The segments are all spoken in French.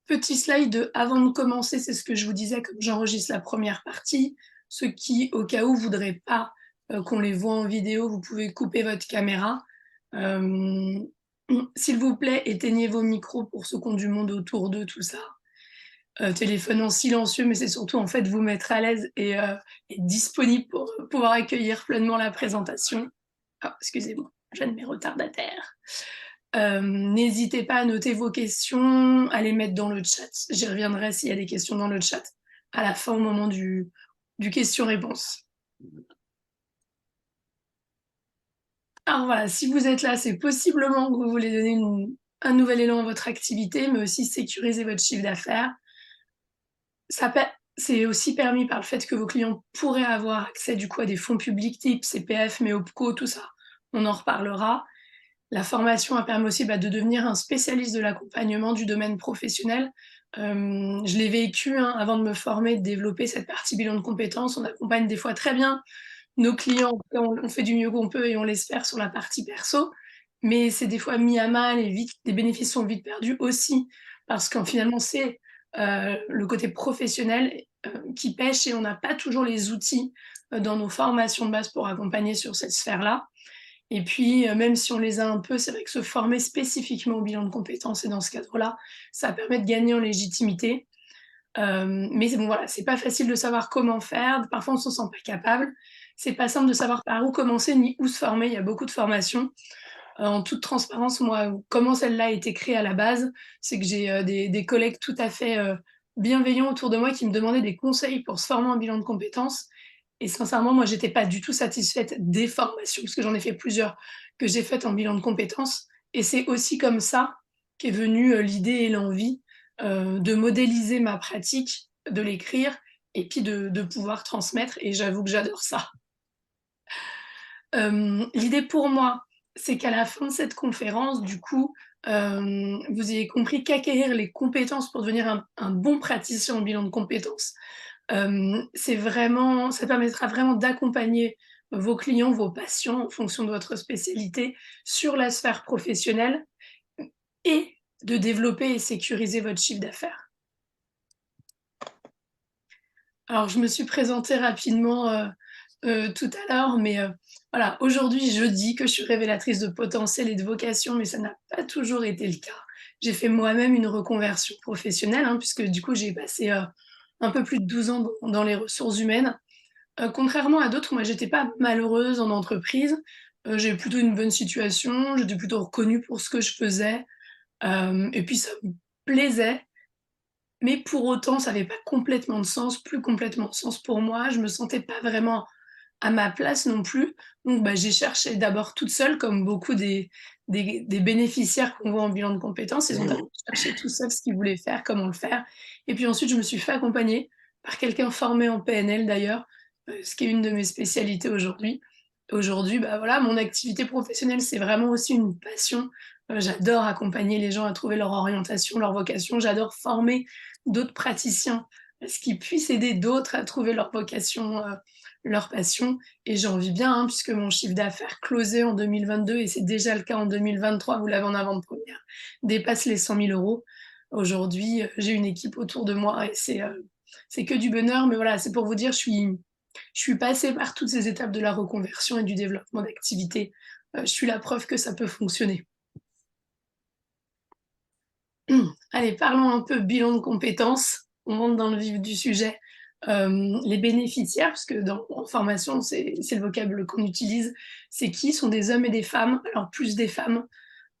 Petit slide avant de commencer, c'est ce que je vous disais, comme j'enregistre la première partie. Ceux qui, au cas où, voudraient pas qu'on les voit en vidéo, vous pouvez couper votre caméra. Hem, S'il vous plaît, éteignez vos micros pour ceux qui ont du monde autour d'eux, tout ça. Téléphone en silencieux, mais c'est surtout, en fait, vous mettre à l'aise et disponible pour pouvoir accueillir pleinement la présentation. Ah, excusez-moi, je viens de mes retardataires. N'hésitez pas à noter vos questions, à les mettre dans le chat. J'y reviendrai s'il y a des questions dans le chat à la fin, au moment du question-réponse. Alors voilà, si vous êtes là, c'est possiblement que vous voulez donner un nouvel élan à votre activité, mais aussi sécuriser votre chiffre d'affaires. C'est aussi permis par le fait que vos clients pourraient avoir accès du coup à des fonds publics type CPF, MEOPCO, tout ça. On en reparlera. La formation a permis aussi, de devenir un spécialiste de l'accompagnement du domaine professionnel. Je l'ai vécu, hein, avant de me former, de développer cette partie bilan de compétences. On accompagne des fois très bien nos clients, en tout cas, on fait du mieux qu'on peut et on laisse faire sur la partie perso, mais c'est des fois mis à mal et vite les bénéfices sont vite perdus aussi parce qu'en finalement, c'est, le côté professionnel, qui pèche et on n'a pas toujours les outils, dans nos formations de base pour accompagner sur cette sphère-là. Et puis, même si on les a un peu, c'est vrai que se former spécifiquement au bilan de compétences et dans ce cadre-là, ça permet de gagner en légitimité. Mais c'est bon, voilà, c'est pas facile de savoir comment faire, parfois on se sent pas capable. C'est pas simple de savoir par où commencer ni où se former, il y a beaucoup de formations. En toute transparence, moi, comment celle-là a été créée à la base, c'est que j'ai, des collègues tout à fait, bienveillants autour de moi qui me demandaient des conseils pour se former en bilan de compétences et sincèrement, moi, j'étais pas du tout satisfaite des formations, parce que j'en ai fait plusieurs que j'ai faites en bilan de compétences et c'est aussi comme ça qu'est venue, l'idée et l'envie, de modéliser ma pratique, de l'écrire et puis de pouvoir transmettre et j'avoue que j'adore ça. L'idée pour moi, c'est qu'à la fin de cette conférence, du coup, vous ayez compris qu'acquérir les compétences pour devenir un bon praticien en bilan de compétences, c'est vraiment ça permettra vraiment d'accompagner vos clients, vos patients en fonction de votre spécialité sur la sphère professionnelle et de développer et sécuriser votre chiffre d'affaires. Alors je me suis présentée rapidement, tout à l'heure, mais voilà, aujourd'hui je dis que je suis révélatrice de potentiel et de vocation, mais ça n'a pas toujours été le cas. J'ai fait moi-même une reconversion professionnelle, hein, puisque du coup j'ai passé, un peu plus de 12 ans dans les ressources humaines. Contrairement à d'autres, moi j'étais pas malheureuse en entreprise, j'ai plutôt une bonne situation, j'étais plutôt reconnue pour ce que je faisais, et puis ça me plaisait, mais pour autant ça avait pas complètement de sens, plus complètement de sens pour moi. Je me sentais pas vraiment à ma place non plus. Donc j'ai cherché d'abord toute seule comme beaucoup des bénéficiaires qu'on voit en bilan de compétences. Ils ont d'abord cherché tout seuls ce qu'ils voulaient faire, comment le faire et puis ensuite je me suis fait accompagner par quelqu'un formé en PNL d'ailleurs, ce qui est une de mes spécialités aujourd'hui. Aujourd'hui, voilà, mon activité professionnelle, c'est vraiment aussi une passion. J'adore accompagner les gens à trouver leur orientation, leur vocation. J'adore former d'autres praticiens à ce qu'ils puissent aider d'autres à trouver leur vocation, leur passion et j'en vis bien, hein, puisque mon chiffre d'affaires closé en 2022 et c'est déjà le cas en 2023, vous l'avez en avant-première, dépasse les 100 000 €. Aujourd'hui, j'ai une équipe autour de moi et c'est que du bonheur, mais voilà, c'est pour vous dire, je suis passée par toutes ces étapes de la reconversion et du développement d'activité. Je suis la preuve que ça peut fonctionner. Allez, parlons un peu bilan de compétences. On rentre dans le vif du sujet. Les bénéficiaires, parce que en formation, c'est le vocable qu'on utilise, c'est qui? Sont des hommes et des femmes, alors plus des femmes,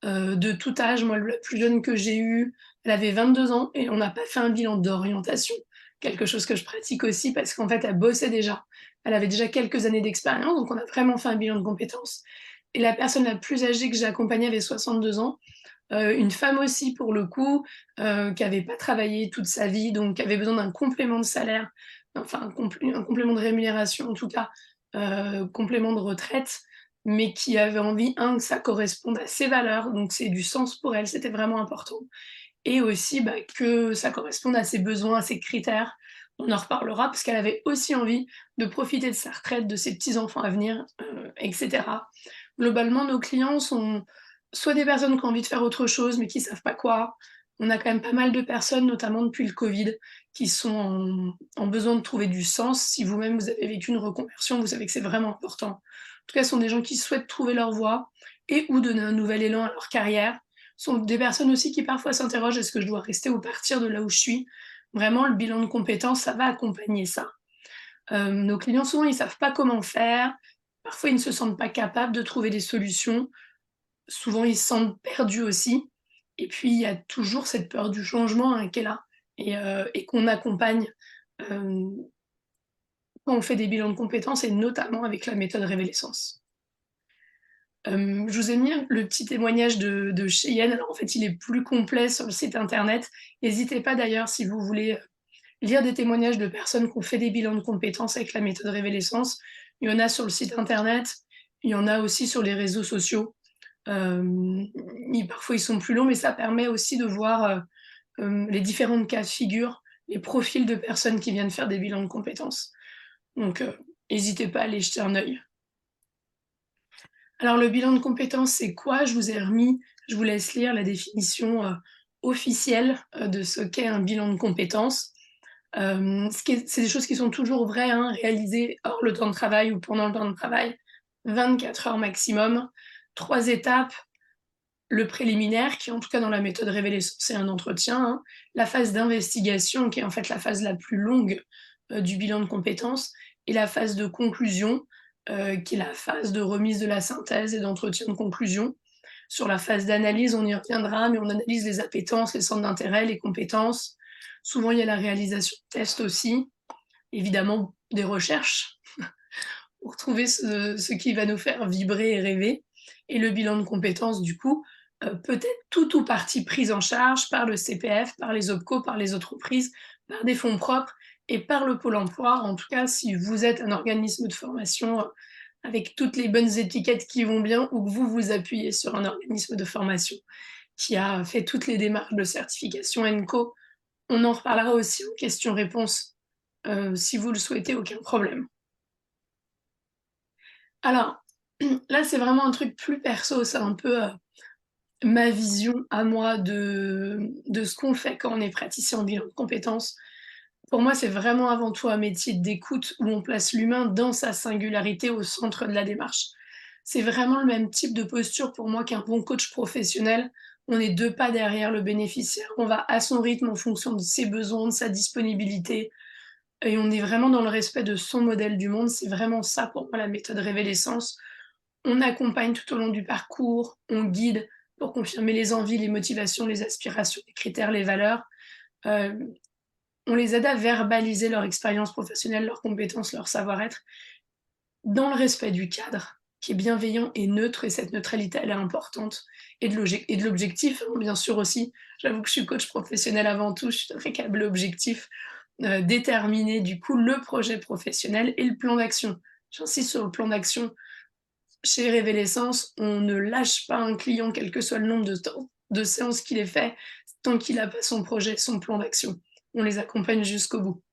de tout âge. Moi, la plus jeune que j'ai eue, elle avait 22 ans et on n'a pas fait un bilan d'orientation. Quelque chose que je pratique aussi parce qu'en fait, elle bossait déjà. Elle avait déjà quelques années d'expérience, donc on a vraiment fait un bilan de compétences. Et la personne la plus âgée que j'ai accompagnée avait 62 ans. Une femme aussi pour le coup, qui avait pas travaillé toute sa vie, donc qui avait besoin d'un complément de salaire, enfin un complément de rémunération en tout cas, complément de retraite, mais qui avait envie, que ça corresponde à ses valeurs, donc c'est du sens pour elle, c'était vraiment important et aussi, que ça corresponde à ses besoins, à ses critères. On en reparlera parce qu'elle avait aussi envie de profiter de sa retraite, de ses petits-enfants à venir, et cetera. Globalement, nos clients sont soit des personnes qui ont envie de faire autre chose, mais qui savent pas quoi, On a quand même pas mal de personnes, notamment depuis le Covid, qui sont en besoin de trouver du sens. Si vous-même vous avez vécu une reconversion, vous savez que c'est vraiment important. En tout cas, ce sont des gens qui souhaitent trouver leur voie et ou donner un nouvel élan à leur carrière. Ce sont des personnes aussi qui parfois s'interrogent: «Est-ce que je dois rester ou partir de là où je suis?» Vraiment, le bilan de compétences, ça va accompagner ça. Nos clients, souvent, ils savent pas comment faire. Parfois, ils ne se sentent pas capables de trouver des solutions. Souvent, ils se sentent perdus aussi. Et puis, il y a toujours cette peur du changement, hein, qui est là et qu'on accompagne, hem, quand on fait des bilans de compétences et notamment avec la méthode Révélessence. Je vous ai mis le petit témoignage de Cheyenne. Alors, en fait, il est plus complet sur le site internet. N'hésitez pas d'ailleurs si vous voulez, lire des témoignages de personnes qui ont fait des bilans de compétences avec la méthode Révélessence. Il y en a sur le site internet, il y en a aussi sur les réseaux sociaux. Hem, Parfois ils sont plus longs, mais ça permet aussi de voir, les différents cas de figure, les profils de personnes qui viennent faire des bilans de compétences. Donc, hésitez pas à aller jeter un œil. Alors le bilan de compétences, c'est quoi? Je vous laisse lire la définition, officielle, de ce qu'est un bilan de compétences. C'est des choses qui sont toujours vraies, hein, réalisées hors le temps de travail ou pendant le temps de travail, 24 heures maximum. 3 étapes: le préliminaire, qui en tout cas dans la méthode Révélation, c'est un entretien, hein. La phase d'investigation, qui est en fait la phase la plus longue, du bilan de compétences, et la phase de conclusion, qui est la phase de remise de la synthèse et d'entretien de conclusion. Sur la phase d'analyse, on y reviendra, mais on analyse les appétences, les centres d'intérêt, les compétences. Souvent, il y a la réalisation de tests aussi, évidemment des recherches pour trouver ce qui va nous faire vibrer et rêver, et le bilan de compétences du coup, peut être tout ou partie prise en charge par le CPF, par les OPCO, par les entreprises, par des fonds propres et par le Pôle emploi. En tout cas, si vous êtes un organisme de formation, avec toutes les bonnes étiquettes qui vont bien, ou que vous vous appuyez sur un organisme de formation qui a fait toutes les démarches de certification ENCO, on en reparlera aussi en questions-réponses, si vous le souhaitez, aucun problème. Alors, là, c'est vraiment un truc plus perso, c'est un peu, ma vision à moi de ce qu'on fait quand on est praticien en bilan de compétences. Pour moi, c'est vraiment avant tout un métier d'écoute où on place l'humain dans sa singularité au centre de la démarche. C'est vraiment le même type de posture pour moi qu'un bon coach professionnel. On est 2 pas derrière le bénéficiaire, on va à son rythme en fonction de ses besoins, de sa disponibilité et on est vraiment dans le respect de son modèle du monde. C'est vraiment ça pour moi la méthode Révélessence. On accompagne tout au long du parcours, on guide pour confirmer les envies, les motivations, les aspirations, les critères, les valeurs. Heu, on les aide à verbaliser leur expérience professionnelle, leurs compétences, leur savoir-être, dans le respect du cadre, qui est bienveillant et neutre, et cette neutralité, elle est importante, et de l'objectif, hein, bien sûr aussi. J'avoue que je suis coach professionnel avant tout, je suis très câblée objectif, déterminer du coup le projet professionnel et le plan d'action. J'insiste sur le plan d'action. Chez Révélessence, on ne lâche pas un client, quel que soit le nombre de séances qu'il ait fait, tant qu'il a pas son projet, son plan d'action. On les accompagne jusqu'au bout.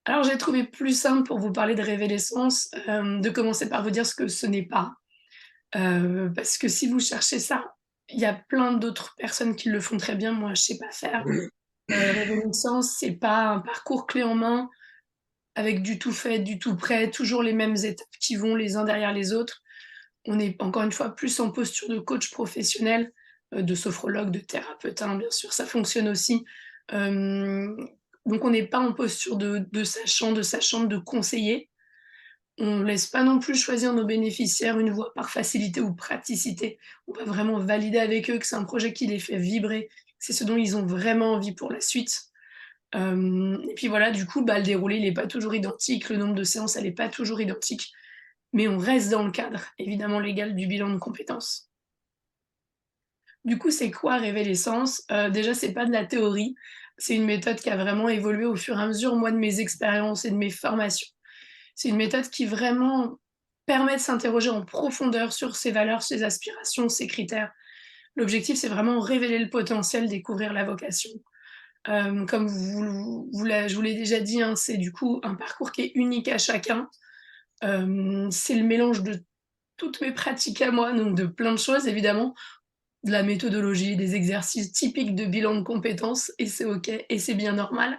Alors j'ai trouvé plus simple pour vous parler de Révélessence, de commencer par vous dire ce que ce n'est pas. Parce que si vous cherchez ça, il y a plein d'autres personnes qui le font très bien, moi je sais pas faire. Révélessence, c'est pas un parcours clé en main avec du tout fait, du tout prêt, toujours les mêmes étapes qui vont les uns derrière les autres. On est encore une fois plus en posture de coach professionnel, de sophrologue, de thérapeute, hein, bien sûr, ça fonctionne aussi. Hem, donc on n'est pas en posture de sachant, de sachante, de conseiller. On laisse pas non plus choisir nos bénéficiaires une voie par facilité ou praticité. On va vraiment valider avec eux que c'est un projet qui les fait vibrer, que c'est ce dont ils ont vraiment envie pour la suite. Et puis voilà, du coup, bah, le déroulé, il est pas toujours identique, le nombre de séances, elle est pas toujours identique, mais on reste dans le cadre, évidemment légal, du bilan de compétences. Du coup, c'est quoi Révélessence? Déjà, c'est pas de la théorie, c'est une méthode qui a vraiment évolué au fur et à mesure, moi, de mes expériences et de mes formations. C'est une méthode qui vraiment permet de s'interroger en profondeur sur ses valeurs, ses aspirations, ses critères. L'objectif, c'est vraiment révéler le potentiel, découvrir la vocation. Comme je vous l'ai déjà dit, hein, c'est du coup un parcours qui est unique à chacun. C'est le mélange de toutes mes pratiques à moi, donc de plein de choses évidemment. de la méthodologie, des exercices typiques de bilan de compétences et c'est OK et c'est bien normal.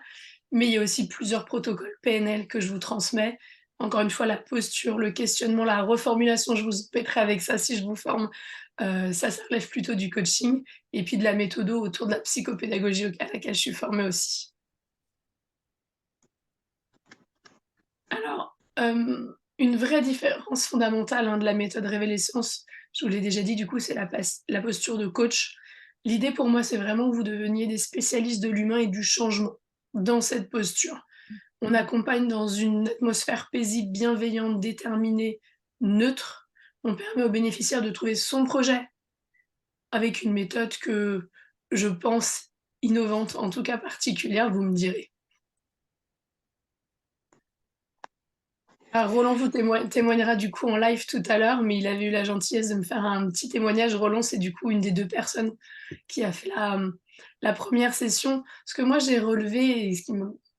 Mais il y a aussi plusieurs protocoles PNL que je vous transmets. Encore une fois, la posture, le questionnement, la reformulation, je vous embêterai avec ça si je vous forme. Ça relève plutôt du coaching et puis de la méthodo autour de la psychopédagogie à laquelle je suis formée aussi. Alors, une vraie différence fondamentale, hein, de la méthode Révéler Sens, je vous l'ai déjà dit, du coup, c'est la posture de coach. L'idée pour moi, c'est vraiment que vous deveniez des spécialistes de l'humain et du changement dans cette posture. On accompagne dans une atmosphère paisible, bienveillante, déterminée, neutre. On permet aux bénéficiaires de trouver son projet avec une méthode que je pense innovante, en tout cas particulière, vous me direz. Ah, Roland vous témoignera du coup en live tout à l'heure, mais il avait eu la gentillesse de me faire un petit témoignage. Roland, c'est du coup une des 2 personnes qui a fait la 1re session. Ce que moi j'ai relevé et ce qui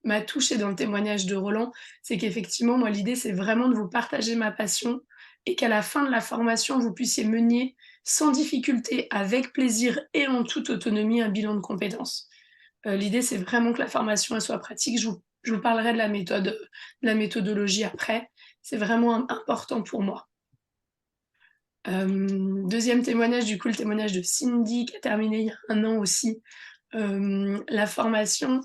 m'a touchée dans le témoignage de Roland, c'est qu'effectivement, moi, l'idée, c'est vraiment de vous partager ma passion et qu'à la fin de la formation, vous puissiez mener sans difficulté, avec plaisir et en toute autonomie, un bilan de compétences. L'idée, c'est vraiment que la formation, elle soit pratique. Je vous parlerai de la méthode, de la méthodologie après. C'est vraiment important pour moi. 2e témoignage, du coup, le témoignage de Cindy qui a terminé il y a 1 an aussi, la formation.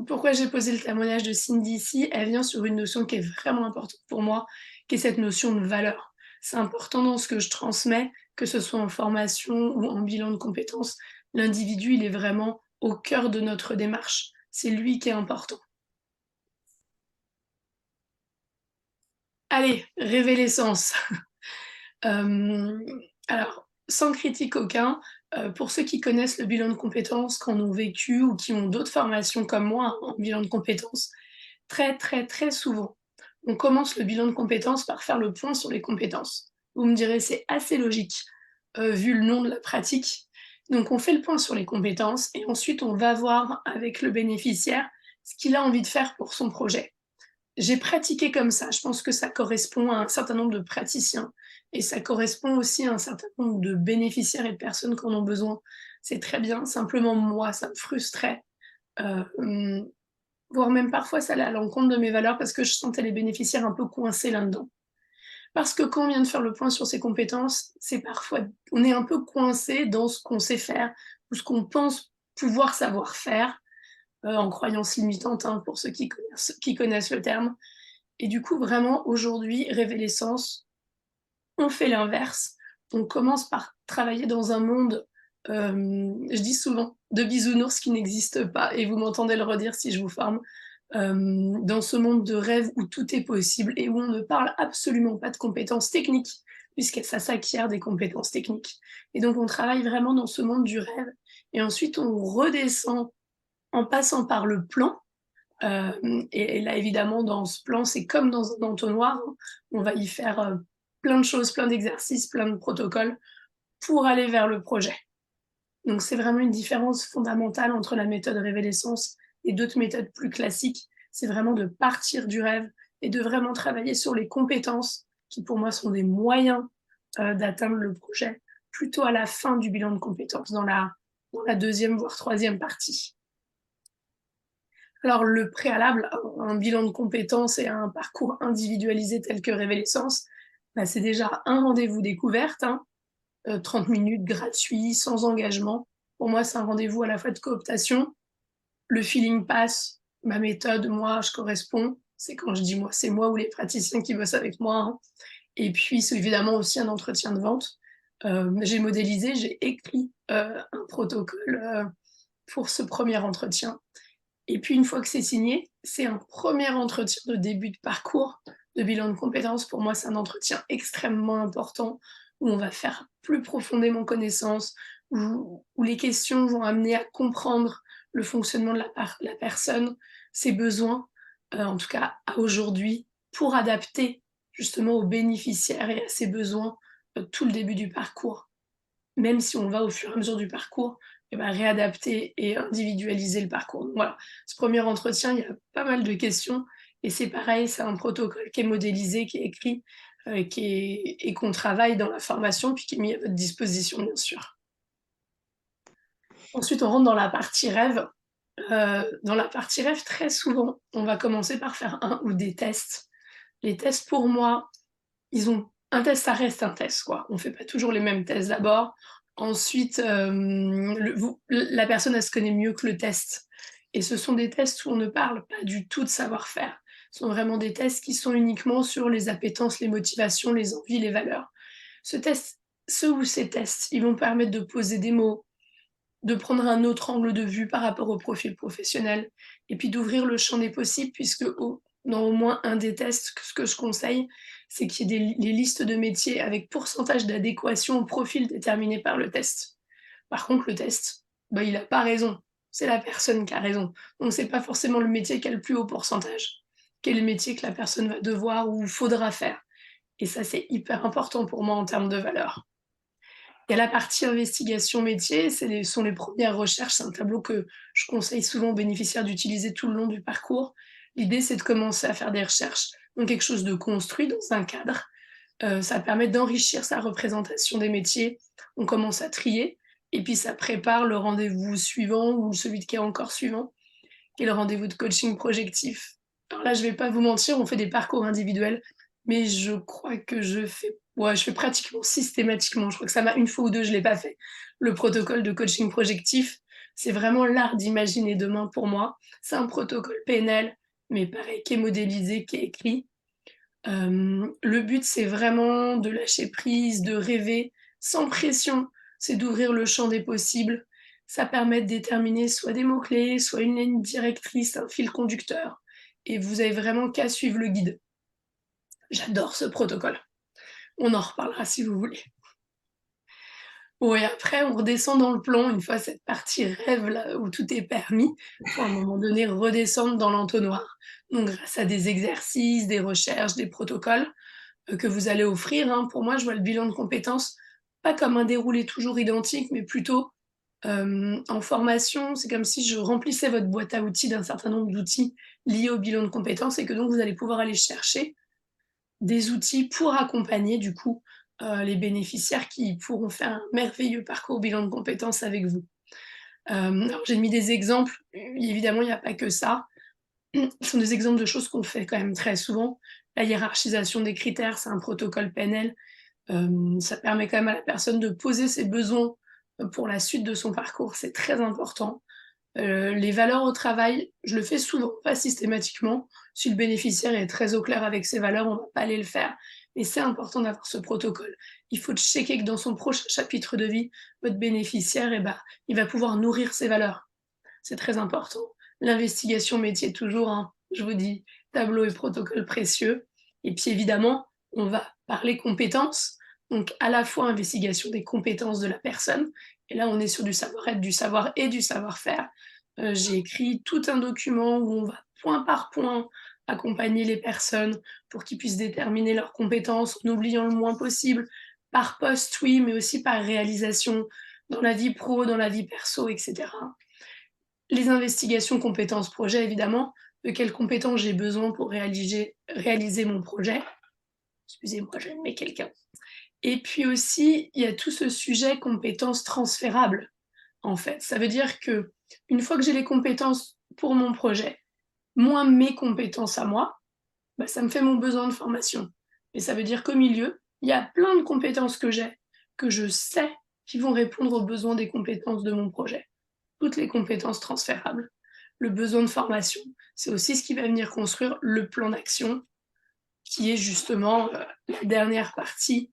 Pourquoi j'ai posé le témoignage de Cindy ici? Elle vient sur une notion qui est vraiment importante pour moi, qui est cette notion de valeur. C'est important dans ce que je transmets, que ce soit en formation ou en bilan de compétences. L'individu, il est vraiment au cœur de notre démarche. C'est lui qui est important. Allez, révélessence. Hem, alors, sans critique aucun, pour ceux qui connaissent le bilan de compétences, qui en ont vécu ou qui ont d'autres formations comme moi, hein, en bilan de compétences, très, très, très souvent, on commence le bilan de compétences par faire le point sur les compétences. Vous me direz, c'est assez logique, vu le nom de la pratique. Donc on fait le point sur les compétences et ensuite on va voir avec le bénéficiaire ce qu'il a envie de faire pour son projet. J'ai pratiqué comme ça, je pense que ça correspond à un certain nombre de praticiens et ça correspond aussi à un certain nombre de bénéficiaires et de personnes qui en ont besoin. C'est très bien, simplement moi, ça me frustrait, hem, voire même parfois ça allait à l'encontre de mes valeurs parce que je sentais les bénéficiaires un peu coincés là-dedans. Parce que quand on vient de faire le point sur ses compétences, c'est parfois on est un peu coincé dans ce qu'on sait faire ou ce qu'on pense pouvoir savoir faire, en croyance limitante, hein, pour ceux qui connaissent le terme. Et du coup, vraiment, aujourd'hui, Révélessence, on fait l'inverse. On commence par travailler dans un monde, je dis souvent, de bisounours qui n'existe pas, et vous m'entendez le redire si je vous forme, dans ce monde de rêve où tout est possible et où on ne parle absolument pas de compétences techniques, puisque ça s'acquiert des compétences techniques. Et donc on travaille vraiment dans ce monde du rêve et ensuite on redescend en passant par le plan. Et là, évidemment, dans ce plan, c'est comme dans un entonnoir, hein. On va y faire, plein de choses, plein d'exercices, plein de protocoles pour aller vers le projet. Donc c'est vraiment une différence fondamentale entre la méthode Révélessence et d'autres méthodes plus classiques. C'est vraiment de partir du rêve et de vraiment travailler sur les compétences qui, pour moi, sont des moyens, d'atteindre le projet, plutôt à la fin du bilan de compétences, dans la 2e voire 3e partie. Alors le préalable à un bilan de compétences et à un parcours individualisé tel que Révélessence, bah, c'est déjà un rendez-vous découverte, hein, 30 minutes gratuit, sans engagement. Pour moi, c'est un rendez-vous à la fois de cooptation, le feeling passe, ma méthode, moi, je corresponds. C'est quand je dis moi, c'est moi ou les praticiens qui bossent avec moi, hein. Et puis c'est évidemment aussi un entretien de vente. J'ai modélisé, j'ai écrit, un protocole, pour ce premier entretien. Et puis une fois que c'est signé, c'est un premier entretien de début de parcours, de bilan de compétences. Pour moi, c'est un entretien extrêmement important où on va faire plus profondément connaissance, où les questions vont amener à comprendre le fonctionnement de la personne, ses besoins, en tout cas à aujourd'hui, pour adapter justement aux bénéficiaires et à ses besoins, tout le début du parcours. Même si on va au fur et à mesure du parcours, et bah, réadapter et individualiser le parcours. Donc voilà, ce premier entretien, il y a pas mal de questions et c'est pareil, c'est un protocole qui est modélisé, qui est écrit, et qu'on travaille dans la formation, puis qui est mis à votre disposition, bien sûr. Ensuite, on rentre dans la partie rêve. Dans la partie rêve, très souvent, on va commencer par faire un ou des tests. Les tests, pour moi, ils ont un test, ça reste un test, quoi. On fait pas toujours les mêmes tests d'abord. Ensuite, la personne, elle se connaît mieux que le test et ce sont des tests où on ne parle pas du tout de savoir-faire. Ce sont vraiment des tests qui sont uniquement sur les appétences, les motivations, les envies, les valeurs. Ce test Ce ou ces tests, ils vont permettre de poser des mots, de prendre un autre angle de vue par rapport au profil professionnel et puis d'ouvrir le champ des possibles puisque dans au moins un des tests, ce que je conseille, c'est qu'il y ait les listes de métiers avec pourcentage d'adéquation au profil déterminé par le test. Par contre, le test, bah, il a pas raison, c'est la personne qui a raison. Donc c'est pas forcément le métier qui a le plus haut pourcentage, qui est le métier que la personne va devoir ou faudra faire. Et ça, c'est hyper important pour moi en termes de valeur. Il y a la partie investigation métier, sont les premières recherches. C'est un tableau que je conseille souvent aux bénéficiaires d'utiliser tout le long du parcours. L'idée, c'est de commencer à faire des recherches, donc quelque chose de construit dans un cadre. Ça permet d'enrichir sa représentation des métiers. On commence à trier et puis ça prépare le rendez-vous suivant ou celui qui est encore suivant, qui est le rendez-vous de coaching projectif. Alors là, je vais pas vous mentir, on fait des parcours individuels, mais je crois que je fais pratiquement systématiquement, je crois que ça m'a une fois ou 2, je l'ai pas fait. Le protocole de coaching projectif, c'est vraiment l'art d'imaginer demain pour moi. C'est un protocole PNL, mais pareil, qui est modélisé, qui est écrit. Le but, c'est vraiment de lâcher prise, de rêver sans pression. C'est d'ouvrir le champ des possibles. Ça permet de déterminer soit des mots-clés, soit une ligne directrice, un fil conducteur et vous avez vraiment qu'à suivre le guide. J'adore ce protocole. On en reparlera si vous voulez. Bon et après on redescend dans le plan une fois cette partie rêve là où tout est permis. Faut à un moment donné redescendre dans l'entonnoir. Donc grâce à des exercices, des recherches, des protocoles, que vous allez offrir, hein. Pour moi, je vois le bilan de compétences pas comme un déroulé toujours identique, mais plutôt, en formation, c'est comme si je remplissais votre boîte à outils d'un certain nombre d'outils liés au bilan de compétences et que donc vous allez pouvoir aller chercher des outils pour accompagner du coup, les bénéficiaires qui pourront faire un merveilleux parcours bilan de compétences avec vous. Alors j'ai mis des exemples, évidemment il n'y a pas que ça. Ce sont des exemples de choses qu'on fait quand même très souvent. La hiérarchisation des critères, c'est un protocole PNL. Ça permet quand même à la personne de poser ses besoins, pour la suite de son parcours, c'est très important. Les valeurs au travail, je le fais souvent, pas systématiquement. Si le bénéficiaire est très au clair avec ses valeurs, on va pas aller le faire. Mais c'est important d'avoir ce protocole. Il faut checker que dans son prochain chapitre de vie, votre bénéficiaire, eh ben, il va pouvoir nourrir ses valeurs. C'est très important. L'investigation métier toujours, hein, je vous dis, tableau et protocole précieux. Et puis évidemment, on va parler compétences, donc à la fois investigation des compétences de la personne, et là on est sur du savoir-être, du savoir et du savoir-faire. J'ai écrit tout un document où on va point par point accompagner les personnes pour qu'ils puissent déterminer leurs compétences en oubliant le moins possible, par poste oui, mais aussi par réalisation dans la vie pro, dans la vie perso, etc. Les investigations compétences projet évidemment, de quelles compétences j'ai besoin pour réaliser mon projet. Excusez-moi, je mets quelqu'un. Et puis aussi, il y a tout ce sujet compétences transférables, en fait. Ça veut dire que une fois que j'ai les compétences pour mon projet, moins mes compétences à moi, bah, ça me fait mon besoin de formation. Et ça veut dire qu'au milieu, il y a plein de compétences que j'ai, que je sais qui vont répondre aux besoins des compétences de mon projet. Toutes les compétences transférables. Le besoin de formation, c'est aussi ce qui va venir construire le plan d'action, qui est justement la dernière partie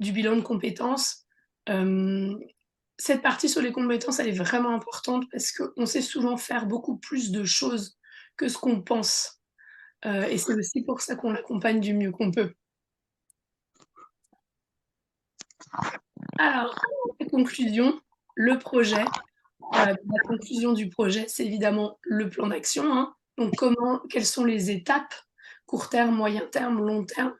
du bilan de compétences. Euh, cette partie sur les compétences, elle est vraiment importante parce qu'on sait souvent faire beaucoup plus de choses que ce qu'on pense. Et c'est aussi pour ça qu'on l'accompagne du mieux qu'on peut. Alors, la conclusion, le projet. La conclusion du projet, c'est évidemment le plan d'action, hein. Donc quelles sont les étapes, court terme, moyen terme, long terme,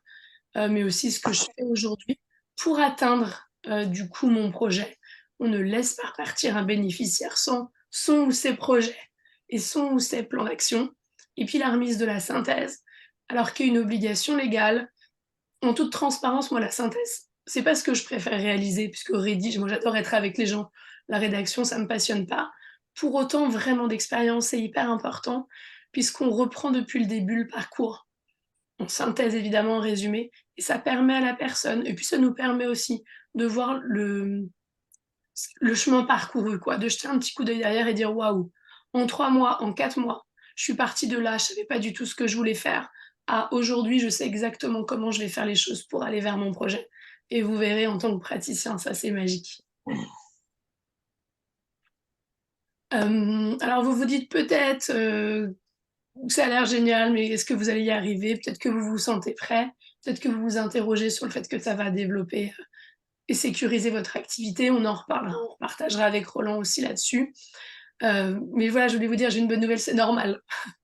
mais aussi ce que je fais aujourd'hui pour atteindre, du coup mon projet. On ne laisse pas partir un bénéficiaire sans son ou ses projets et son ou ses plans d'action et puis la remise de la synthèse. Alors qu'il y a une obligation légale, En toute transparence, moi, la synthèse, c'est pas ce que je préfère réaliser puisque moi, j'adore être avec les gens. La rédaction, ça me passionne pas. Pour autant, vraiment d'expérience, c'est hyper important puisqu'on reprend depuis le début le parcours. On synthèse évidemment en résumé et ça permet à la personne et puis ça nous permet aussi de voir le chemin parcouru quoi, de jeter un petit coup d'œil derrière et dire: «Waouh, en 3 mois, en 4 mois, je suis partie de là, je savais pas du tout ce que je voulais faire, à aujourd'hui, je sais exactement comment je vais faire les choses pour aller vers mon projet» et vous verrez en tant que praticien, ça c'est magique. Alors vous vous dites peut-être, ça a l'air génial, mais est-ce que vous allez y arriver? Peut-être que vous vous sentez prêt, peut-être que vous vous interrogez sur le fait que ça va développer, et sécuriser votre activité. On en reparlera, on repartagera avec Roland aussi là-dessus. Mais voilà, je voulais vous dire, j'ai une bonne nouvelle, c'est normal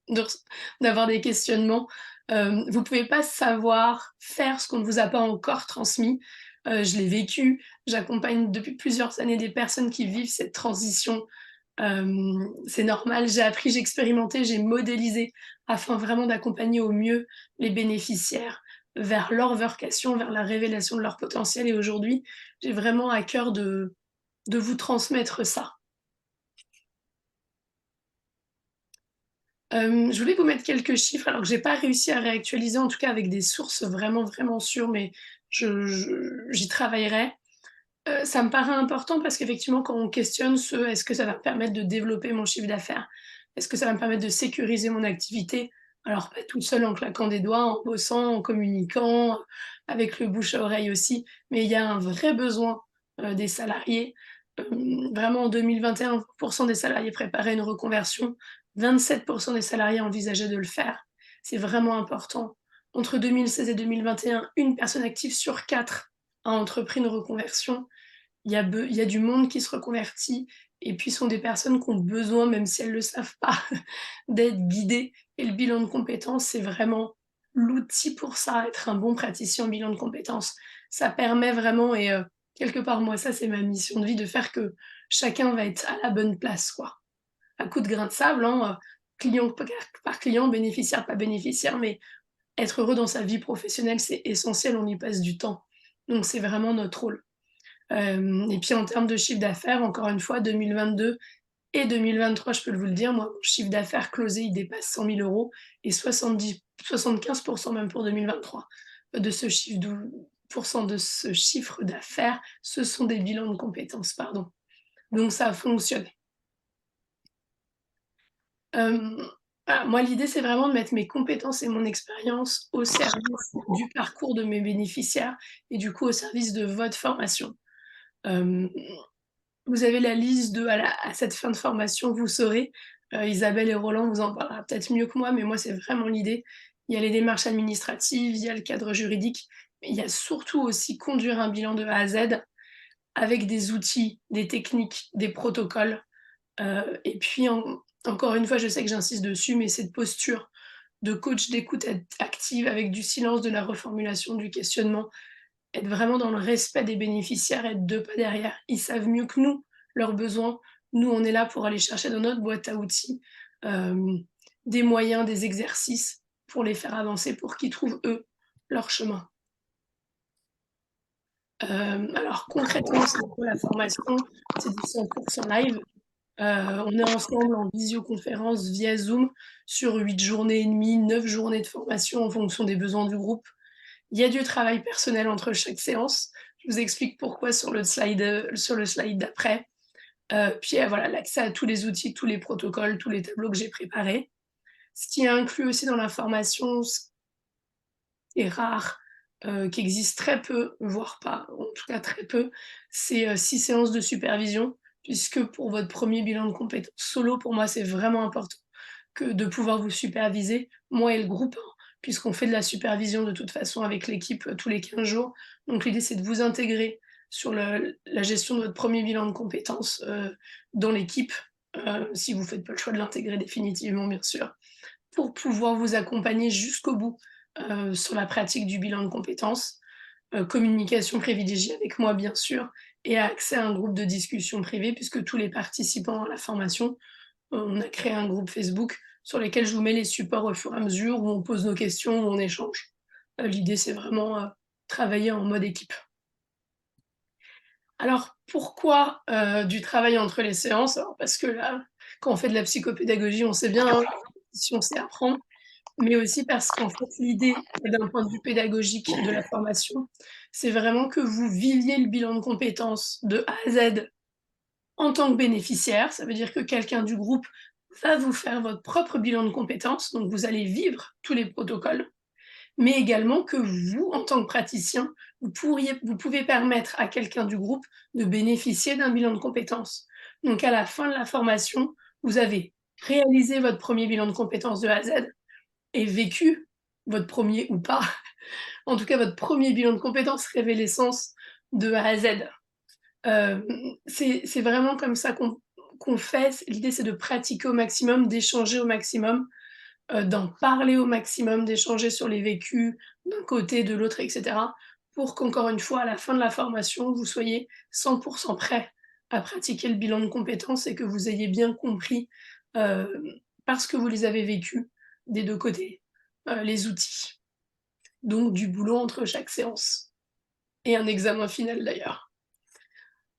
de res d'avoir des questionnements. Vous pouvez pas savoir faire ce qu'on ne vous a pas encore transmis. Je l'ai vécu, j'accompagne depuis plusieurs années des personnes qui vivent cette transition. C'est normal, j'ai appris, j'ai expérimenté, j'ai modélisé afin vraiment d'accompagner au mieux les bénéficiaires vers leur vocation, vers la révélation de leur potentiel et aujourd'hui, j'ai vraiment à cœur de vous transmettre ça. Je voulais vous mettre quelques chiffres, alors que j'ai pas réussi à réactualiser, en tout cas avec des sources vraiment, vraiment sûres, mais j'y travaillerai. Ça me paraît important parce qu'effectivement, quand on questionne «Est-ce que ça va me permettre de développer mon chiffre d'affaires? Est-ce que ça va me permettre de sécuriser mon activité?» Alors pas toute seule en claquant des doigts, en bossant, en communiquant, avec le bouche à oreille aussi, mais il y a un vrai besoin, des salariés. Vraiment en 2021, 20 des salariés préparaient une reconversion, 27 des salariés envisageaient de le faire. C'est vraiment important. Entre 2016 et 2021, une personne active sur 4 a entrepris une reconversion. Il y a du monde qui se reconvertit et puis ce sont des personnes qui ont besoin, même si elles ne le savent pas, d'être guidées et le bilan de compétences, c'est vraiment l'outil pour ça, être un bon praticien en bilan de compétences. Ça permet vraiment et quelque part, moi, ça, c'est ma mission de vie, de faire que chacun va être à la bonne place, quoi. À coup de grain de sable, hein, client par client, bénéficiaire pas bénéficiaire, mais être heureux dans sa vie professionnelle, c'est essentiel, on y passe du temps. Donc c'est vraiment notre rôle. Et puis en termes de chiffre d'affaires, encore une fois, 2022 et 2023, je peux vous le dire, moi, mon chiffre d'affaires closé, il dépasse 100 000 € et 75 même pour 2023 de ce chiffre de ce chiffre d'affaires, ce sont des bilans de compétences, pardon. Donc ça fonctionne. Hem, moi, l'idée, c'est vraiment de mettre mes compétences et mon expérience au service du parcours de mes bénéficiaires et du coup, au service de votre formation. Hem, Vous avez la liste à cette fin de formation, vous saurez, Isabelle et Roland vous en parlera peut-être mieux que moi, mais moi, c'est vraiment l'idée. Il y a les démarches administratives, il y a le cadre juridique, mais il y a surtout aussi conduire un bilan de A à Z avec des outils, des techniques, des protocoles, et puis encore une fois, je sais que j'insiste dessus, mais cette posture de coach d'écoute active avec du silence, de la reformulation, du questionnement, être vraiment dans le respect des bénéficiaires, être 2 pas derrière. Ils savent mieux que nous leurs besoins. Nous, on est là pour aller chercher dans notre boîte à outils, hem, des moyens, des exercices pour les faire avancer, pour qu'ils trouvent, eux, leur chemin. Alors concrètement, c'est quoi la formation? C'est du 100 live. On est ensemble en visioconférence via Zoom sur 8 journées et demie, 9 journées de formation en fonction des besoins du groupe. Il y a du travail personnel entre chaque séance. Je vous explique pourquoi sur le slide d'après. Puis, voilà, l'accès à tous les outils, tous les protocoles, tous les tableaux que j'ai préparés. Ce qui est inclus aussi dans la formation, ce qui est rare, qui existe très peu, voire pas, en tout cas très peu, c'est, 6 séances de supervision, puisque pour votre premier bilan de compétences solo, pour moi, c'est vraiment important que de pouvoir vous superviser, moi et le groupe, hein, puisqu'on fait de la supervision de toute façon avec l'équipe, tous les 15 jours. Donc l'idée, c'est de vous intégrer sur la gestion de votre premier bilan de compétences, dans l'équipe, si vous faites pas le choix de l'intégrer définitivement, bien sûr, pour pouvoir vous accompagner jusqu'au bout, sur la pratique du bilan de compétences. Communication privilégiée avec moi, bien sûr, et accès à un groupe de discussion privé puisque tous les participants à la formation, on a créé un groupe Facebook sur lequel je vous mets les supports au fur et à mesure où on pose nos questions, où on échange. L'idée, c'est vraiment, travailler en mode équipe. Alors pourquoi, du travail entre les séances? Alors parce que là, quand on fait de la psychopédagogie, on sait bien, hein, si on sait apprendre, mais aussi parce qu'en fait, l'idée, d'un point de vue pédagogique de la formation, c'est vraiment que vous viviez le bilan de compétences de A à Z en tant que bénéficiaire. Ça veut dire que quelqu'un du groupe va vous faire votre propre bilan de compétences, donc vous allez vivre tous les protocoles, mais également que vous, en tant que praticien, vous pouvez permettre à quelqu'un du groupe de bénéficier d'un bilan de compétences. Donc à la fin de la formation, vous avez réalisé votre premier bilan de compétences de A à Z et vécu votre premier ou pas, en tout cas votre premier bilan de compétences révélescence de A à Z. C'est vraiment comme ça qu'on fait. L'idée, c'est de pratiquer au maximum, d'échanger au maximum, d'en parler au maximum, d'échanger sur les vécus d'un côté, de l'autre, et cetera, pour qu'encore une fois, à la fin de la formation, vous soyez 100 prêt à pratiquer le bilan de compétences et que vous ayez bien compris, parce que vous les avez vécus des 2 côtés, les outils. Donc du boulot entre chaque séance et un examen final d'ailleurs.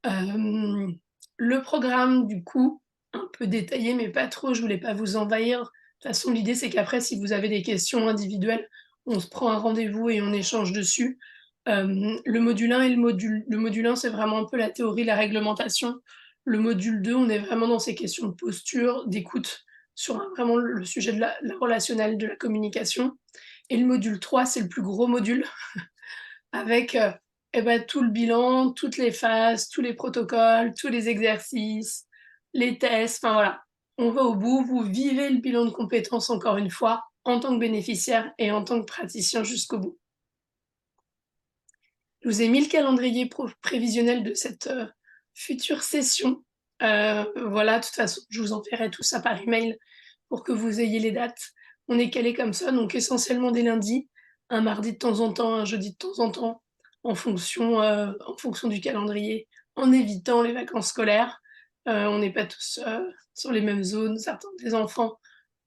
Hem, le programme du coup, un peu détaillé mais pas trop, je voulais pas vous envahir. De toute façon, l'idée c'est qu'après si vous avez des questions individuelles, on se prend un rendez-vous et on échange dessus. Le module 1 et le module 1, c'est vraiment un peu la théorie, la réglementation. Le module 2, on est vraiment dans ces questions de posture, d'écoute, sur vraiment le sujet de la relationnelle, de la communication. Et le module 3, c'est le plus gros module avec, et bah, tout le bilan, toutes les phases, tous les protocoles, tous les exercices, les tests, enfin voilà. On va au bout, vous vivez le bilan de compétences encore une fois, en tant que bénéficiaire et en tant que praticien jusqu'au bout. Je vous ai mis le calendrier prévisionnel de cette, future session. Voilà, de toute façon, je vous enverrai tout ça par email pour que vous ayez les dates. On est calé comme ça, donc essentiellement des lundis, un mardi de temps en temps, un jeudi de temps en fonction du calendrier, en évitant les vacances scolaires. On n'est pas tous, sur les mêmes zones, certains des enfants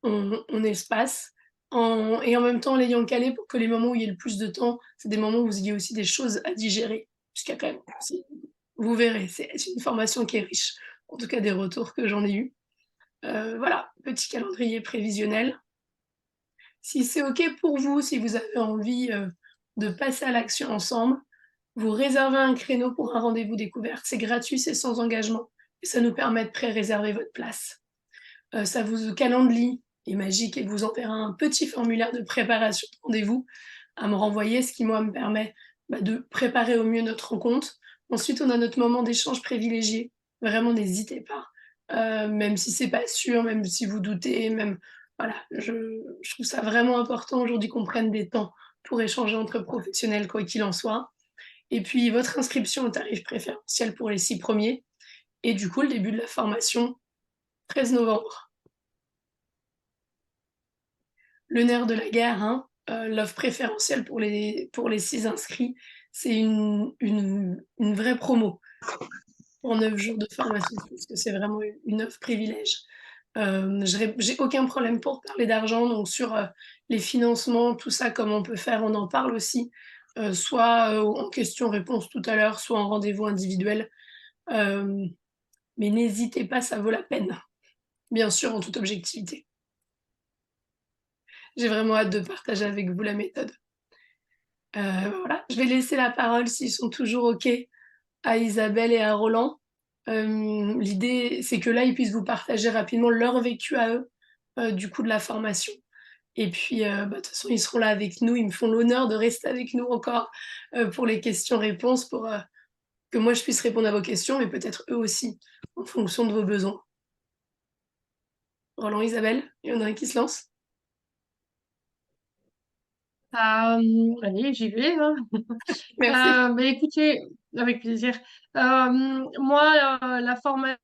ont espace. Et en même temps, l'ayant calé pour que les moments où il y ait le plus de temps, c'est des moments où vous ayez aussi des choses à digérer. Puisqu'il y a quand même vous verrez, c'est une formation qui est riche, en tout cas des retours que j'en ai eus. Voilà, petit calendrier prévisionnel. Si c'est OK pour vous, si vous avez envie, de passer à l'action ensemble, vous réservez un créneau pour un rendez-vous découverte. C'est gratuit, c'est sans engagement et ça nous permet de pré-réserver votre place. Ça vous Calendly est magique et vous enverra un petit formulaire de préparation de rendez-vous à me renvoyer, ce qui moi me permet, bah, de préparer au mieux notre rencontre. Ensuite, on a notre moment d'échange privilégié. Vraiment, n'hésitez pas, même si c'est pas sûr, même si vous doutez, même voilà, je trouve ça vraiment important aujourd'hui qu'on prenne des temps pour échanger entre professionnels, quoi qu'il en soit. Et puis votre inscription au tarif préférentiel pour les 6 premiers et du coup, le début de la formation, 13 novembre. Le nerf de la guerre, hein, l'offre préférentielle pour les 6 inscrits, c'est une vraie promo pour 9 jours de formation. Je pense que c'est vraiment une offre privilège. J'ai aucun problème pour parler d'argent, donc sur, les financements, tout ça, comment on peut faire, on en parle aussi, soit, en questions-réponses tout à l'heure, soit en rendez-vous individuel. Hem, mais n'hésitez pas, ça vaut la peine, bien sûr, en toute objectivité. J'ai vraiment hâte de partager avec vous la méthode. Voilà, je vais laisser la parole, s'ils sont toujours OK, à Isabelle et à Roland. L'idée, c'est que là, ils puissent vous partager rapidement leur vécu à eux, du coup de la formation. Et puis, bah, de toute façon, ils seront là avec nous. Ils me font l'honneur de rester avec nous encore, pour les questions-réponses, pour, que moi je puisse répondre à vos questions, mais peut-être eux aussi, en fonction de vos besoins. Roland, Isabelle, il y en a un qui se lance? Allez, j'y vais, hein. Merci. Bah, écoutez, avec plaisir. Moi, la formation,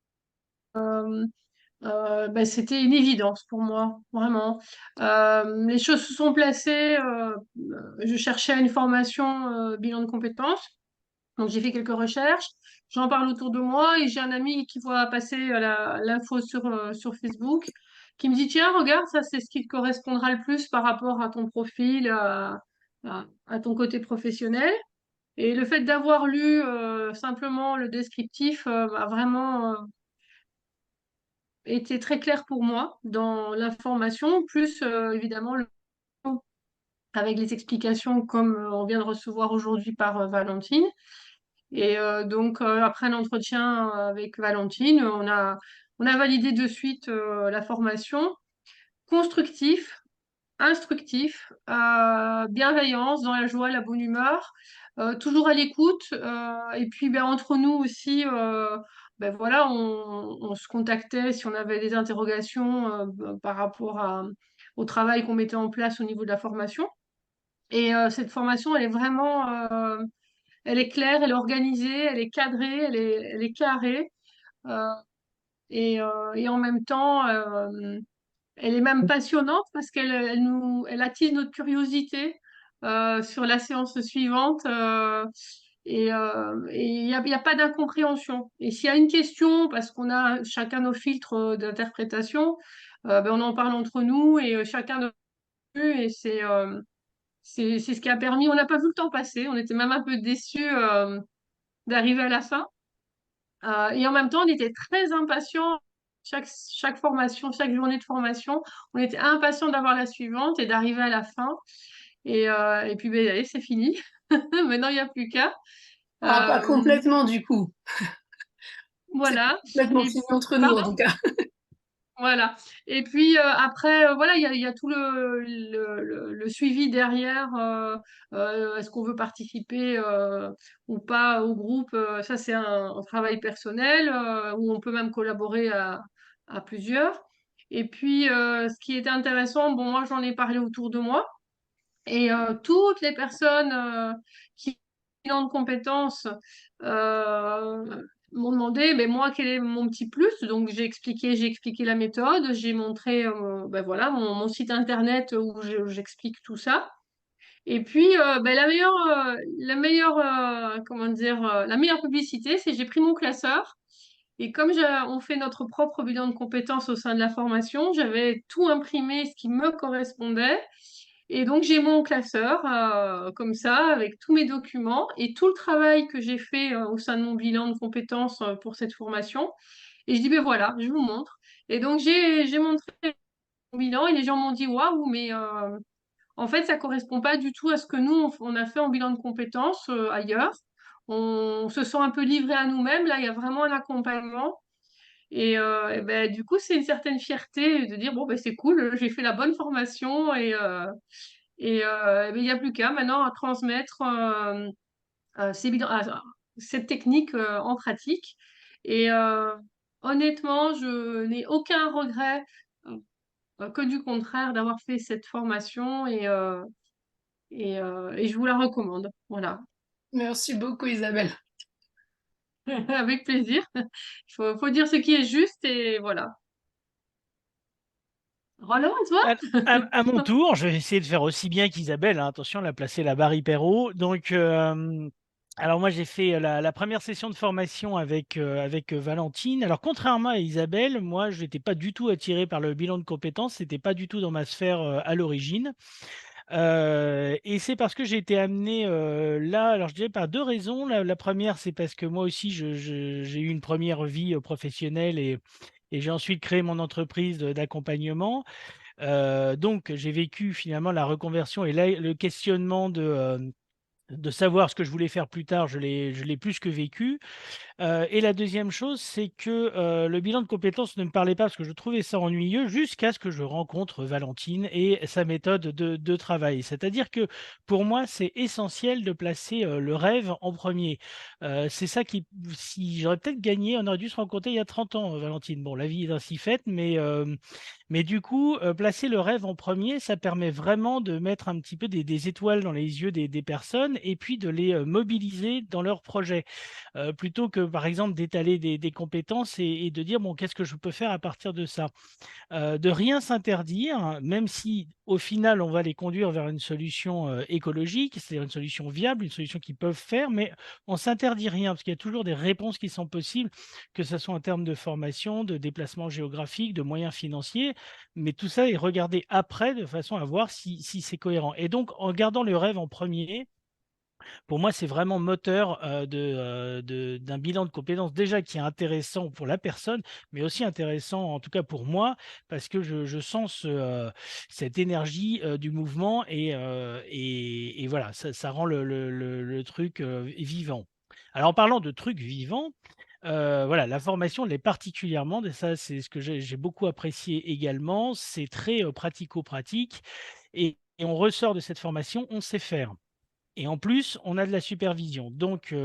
bah, c'était une évidence pour moi, vraiment. Les choses se sont placées. Je cherchais une formation bilan de compétences, donc j'ai fait quelques recherches. J'en parle autour de moi et j'ai un ami qui voit passer l'info sur Facebook, qui me dit, tiens, regarde, ça c'est ce qui te correspondra le plus par rapport à ton profil, à ton côté professionnel. Et le fait d'avoir lu simplement le descriptif a vraiment été très clair pour moi dans l'information, plus évidemment avec les explications comme on vient de recevoir aujourd'hui par Valentine. Et donc, après l'entretien avec Valentine, on a validé de suite la formation. Constructif, instructif, bienveillance, dans la joie, la bonne humeur, toujours à l'écoute. Et puis, ben, entre nous aussi, ben, voilà, on se contactait si on avait des interrogations par rapport au travail qu'on mettait en place au niveau de la formation. Et cette formation, elle est vraiment, elle est claire, elle est organisée, elle est cadrée, elle est carrée. euh, et en même temps, elle est même passionnante parce elle attise notre curiosité sur la séance suivante. Et il y a pas d'incompréhension. Et s'il y a une question, parce qu'on a chacun nos filtres d'interprétation, ben on en parle entre nous et chacun de et c'est ce qui a permis. On n'a pas vu le temps passer. On était même un peu déçus d'arriver à la fin. Et en même temps, on était très impatients. Chaque formation, chaque journée de formation, on était impatients d'avoir la suivante et d'arriver à la fin. Et puis, ben, allez, c'est fini. Maintenant, il n'y a plus qu'à. Ah, pas Euh, complètement du coup. C'est voilà. complètement Et fini entre nous en pardon? tout cas. Voilà. Et puis après, voilà, il y a tout le suivi derrière. Est-ce qu'on veut participer ou pas au groupe? Ça, c'est un travail personnel où on peut même collaborer à plusieurs. Et puis, ce qui était intéressant, bon, moi, j'en ai parlé autour de moi. Et toutes les personnes qui ont de compétences euh, m'ont demandé, mais moi, quel est mon petit plus? Donc j'ai expliqué la méthode, j'ai montré ben voilà, mon site internet où j'explique tout ça. Et puis ben, comment dire, la meilleure publicité, c'est j'ai pris mon classeur. Et comme on fait notre propre bilan de compétences au sein de la formation, j'avais tout imprimé, ce qui me correspondait. Et donc, j'ai mon classeur, comme ça, avec tous mes documents et tout le travail que j'ai fait au sein de mon bilan de compétences pour cette formation. Et je dis, ben voilà, je vous montre. Et donc, j'ai montré mon bilan et les gens m'ont dit, waouh, mais en fait, ça correspond pas du tout à ce que nous, on a fait en bilan de compétences ailleurs. On se sent un peu livré à nous-mêmes. Là, il y a vraiment un accompagnement. Et ben, du coup, c'est une certaine fierté de dire, bon, ben, c'est cool, j'ai fait la bonne formation et ben, il n'y a plus qu'à maintenant à transmettre cette technique en pratique. Et honnêtement, je n'ai aucun regret, que du contraire, d'avoir fait cette formation et je vous la recommande. Voilà, Merci beaucoup Isabelle. avec plaisir. Faut dire ce qui est juste et voilà. Roland, et toi? À mon tour, je vais essayer de faire aussi bien qu'Isabelle, hein. Attention, elle a placé la barre hyper haut. Donc, alors moi, j'ai fait la première session de formation avec Valentine. Alors, contrairement à Isabelle, moi, je n'étais pas du tout attiré par le bilan de compétences. C'était pas du tout dans ma sphère à l'origine. Et c'est parce que j'ai été amené là, alors je dirais par deux raisons. La première, c'est parce que moi aussi, j'ai eu une première vie professionnelle et j'ai ensuite créé mon entreprise d'accompagnement. Donc, j'ai vécu finalement la reconversion et là, le questionnement de savoir ce que je voulais faire plus tard, je l'ai plus que vécu. Et la deuxième chose, c'est que le bilan de compétences ne me parlait pas parce que je trouvais ça ennuyeux jusqu'à ce que je rencontre Valentine et sa méthode de travail. C'est-à-dire que pour moi, c'est essentiel de placer le rêve en premier. C'est ça qui, si j'aurais peut-être gagné, on aurait dû se rencontrer il y a 30 ans, Valentine. Bon, la vie est ainsi faite, mais du coup, placer le rêve en premier, ça permet vraiment de mettre un petit peu des étoiles dans les yeux des personnes et puis de les mobiliser dans leurs projets plutôt que, par exemple, d'étaler des compétences et de dire, bon, qu'est-ce que je peux faire à partir de ça? De rien s'interdire, même si au final on va les conduire vers une solution écologique, c'est-à-dire une solution viable, une solution qu'ils peuvent faire, mais on s'interdit rien parce qu'il y a toujours des réponses qui sont possibles, que ce soit en termes de formation, de déplacement géographique, de moyens financiers, mais tout ça est regardé après de façon à voir si c'est cohérent. Et donc en gardant le rêve en premier, Pour moi, c'est vraiment moteur d'un bilan de compétences déjà qui est intéressant pour la personne, mais aussi intéressant en tout cas pour moi, parce que je sens cette énergie du mouvement et voilà, ça rend le truc vivant. Alors en parlant de trucs vivants, voilà, la formation l'est particulièrement, et ça c'est ce que j'ai beaucoup apprécié également, c'est très pratico-pratique et on ressort de cette formation, on sait faire. Et en plus, on a de la supervision. Donc,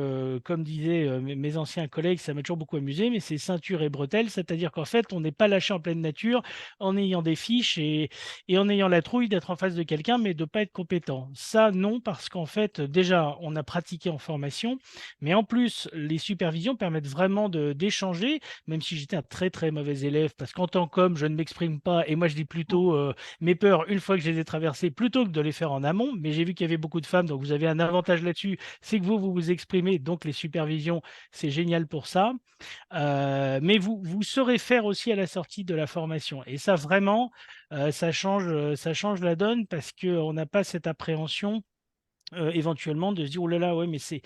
comme disaient, mes anciens collègues, ça m'a toujours beaucoup amusé, mais c'est ceinture et bretelles, c'est-à-dire qu'en fait, on n'est pas lâché en pleine nature en ayant des fiches et en ayant la trouille d'être en face de quelqu'un, mais de ne pas être compétent. Ça, non, parce qu'en fait, déjà, on a pratiqué en formation, mais en plus, les supervisions permettent vraiment d'échanger, même si j'étais un très, très mauvais élève, parce qu'en tant qu'homme, je ne m'exprime pas et moi, je dis plutôt, mes peurs une fois que je les ai traversées plutôt que de les faire en amont. Mais j'ai vu qu'il y avait beaucoup de femmes, donc vous avez un avantage là-dessus, c'est que vous vous exprimez, donc les supervisions, c'est génial pour ça. Mais vous saurez faire aussi à la sortie de la formation. Et ça, vraiment, ça change la donne parce qu'on n'a pas cette appréhension éventuellement de se dire: «Oh là là, ouais, mais c'est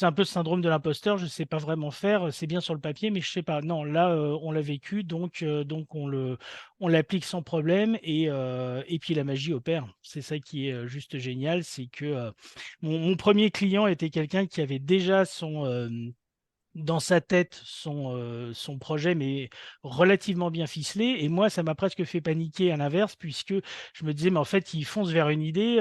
un peu le syndrome de l'imposteur, je ne sais pas vraiment faire, c'est bien sur le papier, mais je ne sais pas». Non, là, on l'a vécu, donc on l'applique sans problème et puis la magie opère. C'est ça qui est, juste génial, c'est que, mon 1er client était quelqu'un qui avait déjà dans sa tête son projet, mais relativement bien ficelé et moi, ça m'a presque fait paniquer à l'inverse puisque je me disais: «Mais en fait, il fonce vers une idée,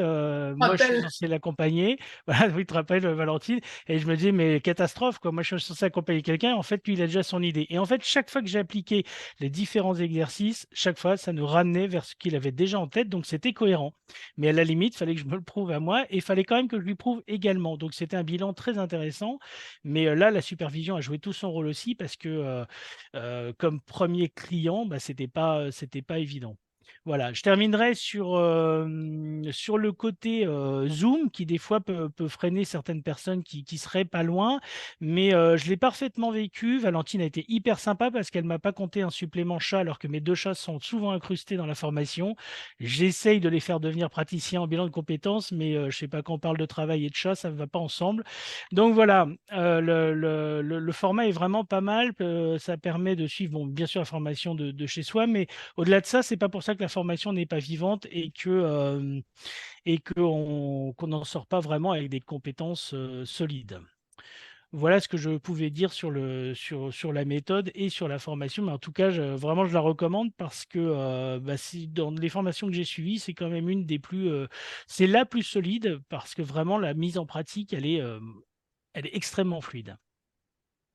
moi je suis Rappel. censé l'accompagner». Voilà, oui, tu te rappelles, Valentine? Et je me dis: «Mais catastrophe quoi, moi je suis censé accompagner quelqu'un, en fait lui il a déjà son idée» et en fait, chaque fois que j'ai appliqué les différents exercices, chaque fois ça nous ramenait vers ce qu'il avait déjà en tête, donc c'était cohérent. Mais à la limite, il fallait que je me le prouve à moi et il fallait quand même que je lui prouve également, donc c'était un bilan très intéressant mais là, la supervision a joué tout son rôle aussi parce que, comme premier client, bah, c'était pas évident. Voilà, je terminerai sur le côté, Zoom qui des fois peut freiner certaines personnes qui seraient pas loin, mais je l'ai parfaitement vécu. Valentine a été hyper sympa parce qu'elle m'a pas compté un supplément chat alors que mes 2 chats sont souvent incrustés dans la formation. J'essaye de les faire devenir praticiens en bilan de compétences, mais je sais pas, quand on parle de travail et de chat, ça ne va pas ensemble. Donc voilà, le format est vraiment pas mal, ça permet de suivre, bon, bien sûr, la formation de chez soi, mais au-delà de ça, c'est pas pour ça que la formation n'est pas vivante et qu'on n'en sort pas vraiment avec des compétences, solides. Voilà ce que je pouvais dire sur la méthode et sur la formation, mais en tout cas, vraiment, je la recommande parce que, bah, si dans les formations que j'ai suivies, c'est quand même une des plus, c'est la plus solide parce que vraiment la mise en pratique, elle est extrêmement fluide.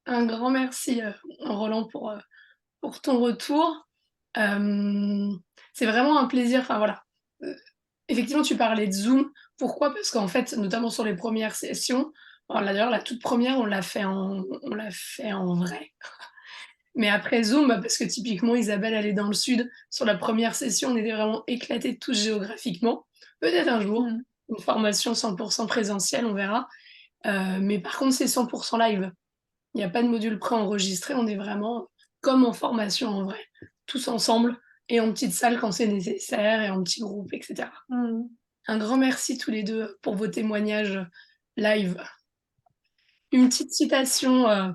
Un grand merci, Roland pour ton retour. Hem, c'est vraiment un plaisir, enfin voilà, heu, effectivement tu parlais de Zoom. Pourquoi? Parce qu'en fait, notamment sur les premières sessions, alors là d'ailleurs la toute première on l'a fait en vrai. Mais après Zoom, bah, parce que typiquement Isabelle elle est dans le sud, sur la première session on était vraiment éclatés tous géographiquement. Peut-être un jour, Mmh. une formation 100 présentielle, on verra. Mais par contre c'est 100 live. Il y a pas de module préenregistré, on est vraiment comme en formation en vrai, tous ensemble et en petite salle quand c'est nécessaire et en petits groupes et cetera. Mmh. Un grand merci tous les 2 pour vos témoignages live. Une petite citation,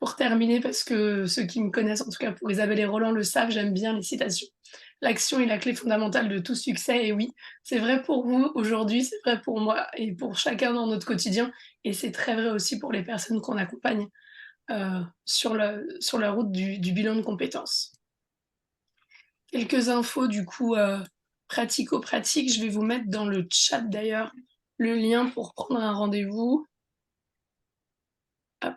pour terminer parce que ceux qui me connaissent, en tout cas pour Isabelle et Roland le savent, j'aime bien les citations. «L'action est la clé fondamentale de tout succès» et oui, c'est vrai pour vous aujourd'hui, c'est vrai pour moi et pour chacun dans notre quotidien et c'est très vrai aussi pour les personnes qu'on accompagne sur la route du bilan de compétences. Quelques infos du coup pratico-pratiques. Je vais vous mettre dans le chat d'ailleurs le lien pour prendre un rendez-vous, hop,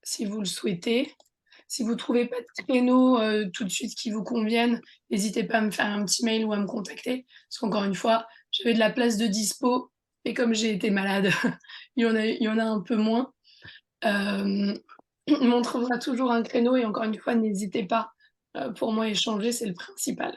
si vous le souhaitez. Si vous ne trouvez pas de créneau tout de suite qui vous convienne, n'hésitez pas à me faire un petit mail ou à me contacter. Parce qu'encore une fois, j'avais de la place de dispo et comme j'ai été malade, il y en a un peu moins. Mais on trouvera toujours un créneau et encore une fois, n'hésitez pas, pour moi échanger, c'est le principal.